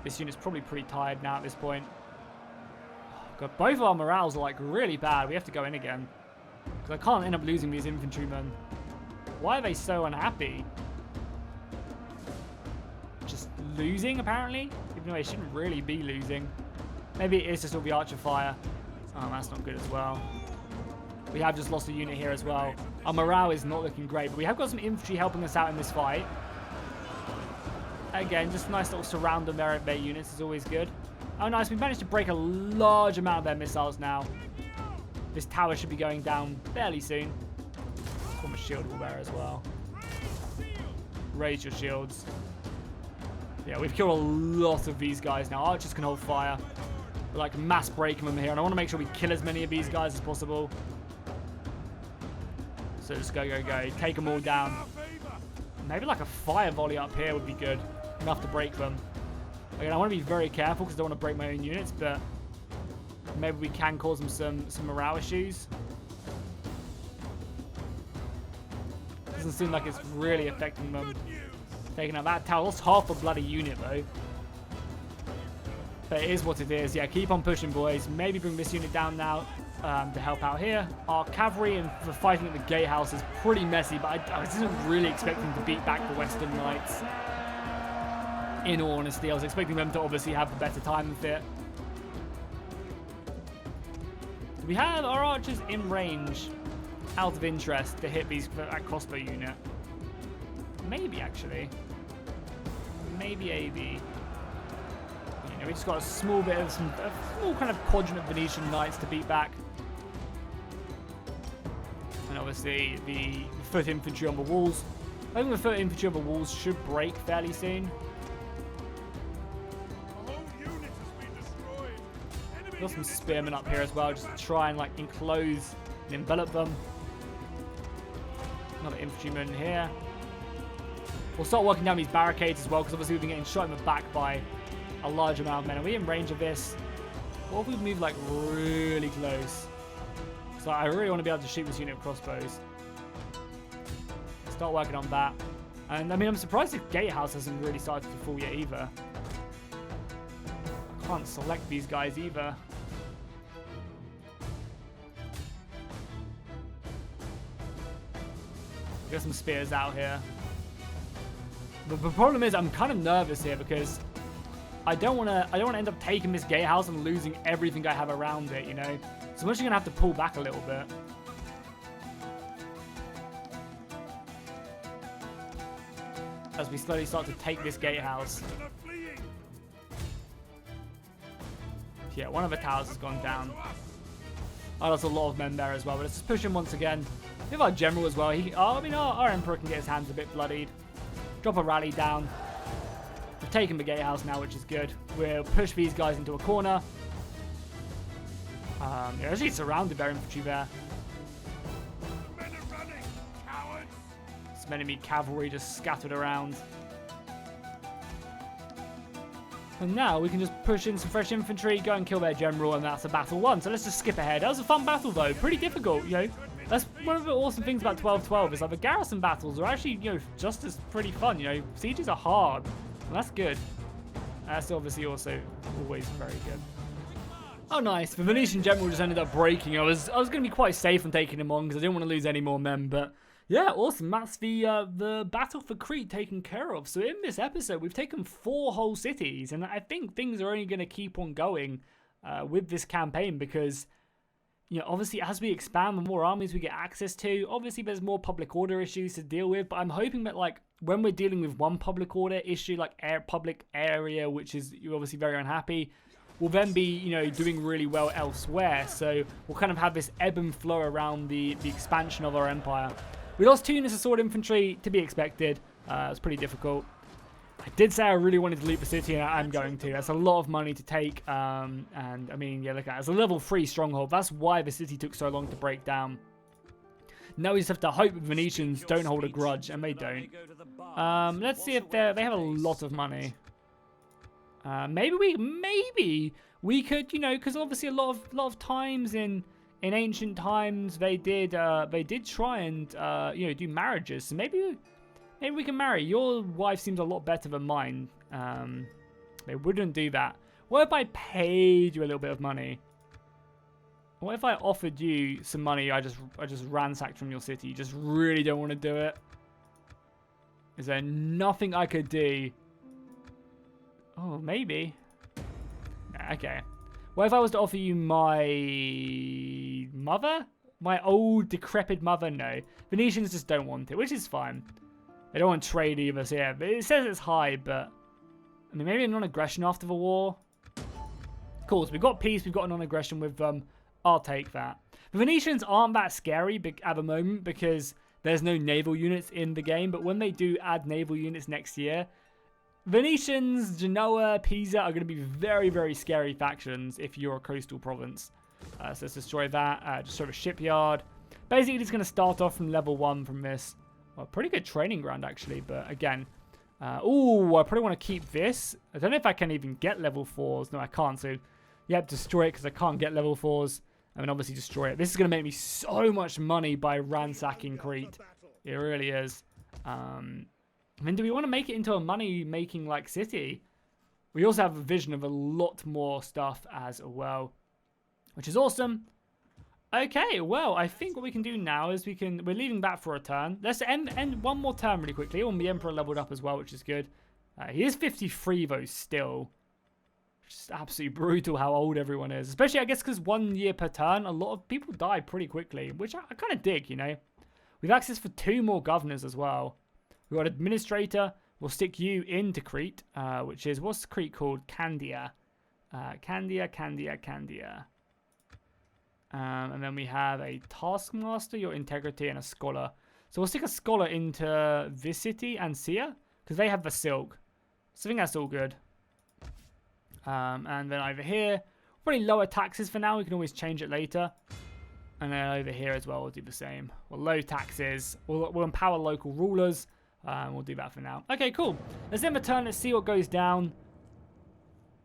S1: This unit's probably pretty tired now at this point. God, both of our morales are like really bad. We have to go in again. Because I can't end up losing these infantrymen. Why are they so unhappy? Just losing, apparently? Even though they shouldn't really be losing. Maybe it is just all the archer fire. Oh, that's not good as well. We have just lost a unit here as well. Our morale is not looking great, but we have got some infantry helping us out in this fight. Again, just a nice little surround of their units is always good. Oh, nice. We managed to break a large amount of their missiles now. This tower should be going down fairly soon. Form a shield wall there as well. Raise your shields. Yeah, we've killed a lot of these guys now. Archers can hold fire. We're like mass breaking them here, and I want to make sure we kill as many of these guys as possible. So just go, go, go. Take them all down. Maybe like a fire volley up here would be good. Enough to break them. Again, I want to be very careful because I don't want to break my own units, but maybe we can cause them some morale issues. Doesn't seem like it's really affecting them. Taking out that tower. Lost half a bloody unit, though. But it is what it is. Yeah, keep on pushing, boys. Maybe bring this unit down now to help out here. Our cavalry and the fighting at the gatehouse is pretty messy, but I wasn't really expecting to beat back the Western Knights. In all honesty, I was expecting them to obviously have a better time with it. Do we have our archers in range, out of interest, to hit that crossbow unit? Maybe, actually. Maybe AB. You know, we just got a small bit of a small kind of quadrant of Venetian knights to beat back. And obviously the foot infantry on the walls. I think the foot infantry on the walls should break fairly soon. Got some spearmen up here as well, just to try and like enclose and envelop them. Another infantryman here. We'll start working down these barricades as well, because obviously we've been getting shot in the back by a large amount of men. Are we in range of this? What if we move like really close? So I really want to be able to shoot this unit of crossbows. Start working on that. And I mean, I'm surprised the gatehouse hasn't really started to fall yet either. I can't select these guys either. Get some spears out here. But the problem is I'm kind of nervous here because I don't want to end up taking this gatehouse and losing everything I have around it, you know. So I'm actually going to have to pull back a little bit. As we slowly start to take this gatehouse. Yeah, one of the towers has gone down. Oh, that's a lot of men there as well. But let's just push him once again. We have our general as well. Our emperor can get his hands a bit bloodied. Drop a rally down. We've taken the gatehouse now, which is good. We'll push these guys into a corner. They're actually surrounded their infantry there.
S2: Men are running, cowards!
S1: Some enemy cavalry just scattered around. And now we can just push in some fresh infantry, go and kill their general, and that's a battle won. So let's just skip ahead. That was a fun battle though, pretty difficult, you know. That's one of the awesome things about 12-12 is like the garrison battles are actually, you know, just as pretty fun, you know. Sieges are hard, and that's good. That's obviously also always very good. Oh, nice. The Venetian general just ended up breaking. I was going to be quite safe on taking him on because I didn't want to lose any more men. But yeah, awesome. That's the battle for Crete taken care of. So in this episode, we've taken 4 whole cities. And I think things are only going to keep on going with this campaign because, you know, obviously as we expand, the more armies we get access to, obviously there's more public order issues to deal with. But I'm hoping that, like, when we're dealing with one public order issue, like public area, which is you're obviously very unhappy, we'll then be, you know, doing really well elsewhere. So we'll kind of have this ebb and flow around the expansion of our empire. We lost 2 units of sword infantry, to be expected. It's pretty difficult. I did say I really wanted to loot the city, and I'm going to. That's a lot of money to take. And I mean, yeah, look at it. It's a level 3 stronghold. That's why the city took so long to break down. Now we just have to hope the Venetians don't hold a grudge, and they don't. Let's see if they have a lot of money. Maybe we could, you know, because obviously a lot of times in ancient times they did try and you know, do marriages. So maybe we can marry. Your wife seems a lot better than mine. They wouldn't do that. What if I paid you a little bit of money? What if I offered you some money? I just ransacked from your city. You just really don't want to do it. Is there nothing I could do? Oh, maybe. Okay. What if I was to offer you my mother? My old, decrepit mother? No. Venetians just don't want it, which is fine. They don't want trade either, so yeah. But it says it's high, but... I mean, maybe a non-aggression after the war? Cool, so we've got peace, we've got a non-aggression with them. I'll take that. The Venetians aren't that scary at the moment because there's no naval units in the game, but when they do add naval units next year... Venetians, Genoa, Pisa are going to be very, very scary factions if you're a coastal province. So let's destroy that. Destroy the shipyard. Basically, it's going to start off from level 1 from this. Well, pretty good training ground, actually. But again, ooh, I probably want to keep this. I don't know if I can even get level 4s. No, I can't. So you have to destroy it because I can't get level 4s. I mean, obviously destroy it. This is going to make me so much money by ransacking Crete. It really is. I mean, do we want to make it into a money-making, like, city? We also have a vision of a lot more stuff as well, which is awesome. Okay, well, I think what we can do now is we're leaving that for a turn. Let's end one more turn really quickly. Oh, the Emperor leveled up as well, which is good. He is 53, though, still. It's just absolutely brutal how old everyone is. Especially, I guess, because 1 year per turn, a lot of people die pretty quickly, which I kind of dig, you know. We have access for 2 more governors as well. We've got administrator. We'll stick you into Crete, which is, what's Crete called? Candia. Candia. And then we have a taskmaster, your integrity, and a scholar. So we'll stick a scholar into this city and Sia, because they have the silk. So I think that's all good. And then over here, probably lower taxes for now. We can always change it later. And then over here as well, we'll do the same. We'll low taxes. We'll empower local rulers. We'll do that for now. Okay, cool. Let's end the turn. Let's see what goes down.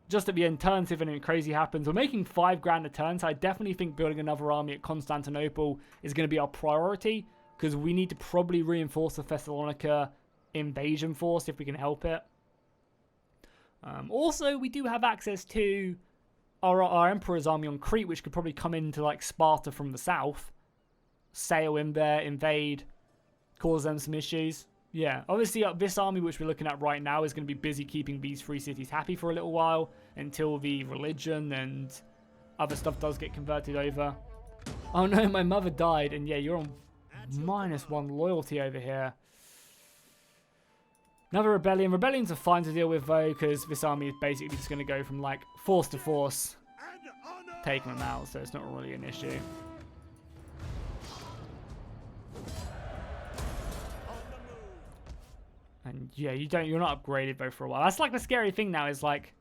S1: Just at the end turn, see if anything crazy happens. We're making 5 grand a turn, so I definitely think building another army at Constantinople is going to be our priority, because we need to probably reinforce the Thessalonica invasion force if we can help it. Also, we do have access to our Emperor's army on Crete, which could probably come into like Sparta from the south, sail in there, invade, cause them some issues. Yeah, obviously this army which we're looking at right now is going to be busy keeping these 3 cities happy for a little while until the religion and other stuff does get converted over. Oh no, my mother died, and yeah, you're on -1 loyalty over here. Another rebellion. Rebellions are fine to deal with though, because this army is basically just going to go from like force to force, taking them out, so it's not really an issue. Yeah, you're not upgraded though for a while. That's like the scary thing now is like,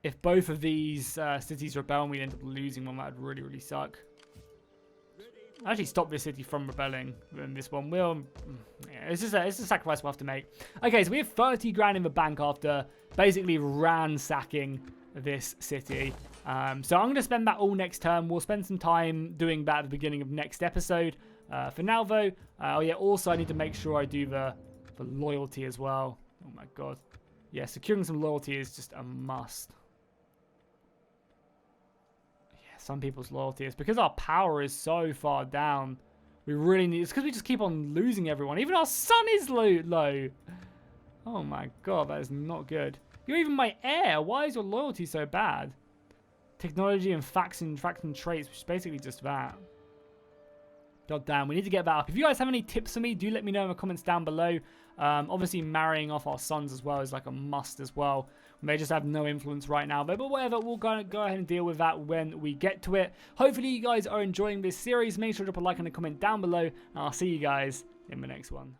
S1: if both of these cities rebel and we end up losing one, that would really, really suck. Actually stop this city from rebelling, and this one will. Yeah, it's a sacrifice we'll have to make. Okay, so we have 30 grand in the bank after basically ransacking this city. So I'm going to spend that all next turn. We'll spend some time doing that at the beginning of next episode. For now, though, oh yeah, also I need to make sure I do the loyalty as well. Oh my god. Yeah, securing some loyalty is just a must. Some people's loyalty. It's because our power is so far down. We really need... It's because we just keep on losing everyone. Even our sun is low. Oh my god, that is not good. You're even my heir. Why is your loyalty so bad? Technology and faction traits, which is basically just that. God damn, we need to get that up. If you guys have any tips for me, do let me know in the comments down below. Obviously, marrying off our sons as well is like a must as well. We may just have no influence right now, but whatever, we'll go ahead and deal with that when we get to it. Hopefully, you guys are enjoying this series. Make sure to drop a like and a comment down below, and I'll see you guys in the next one.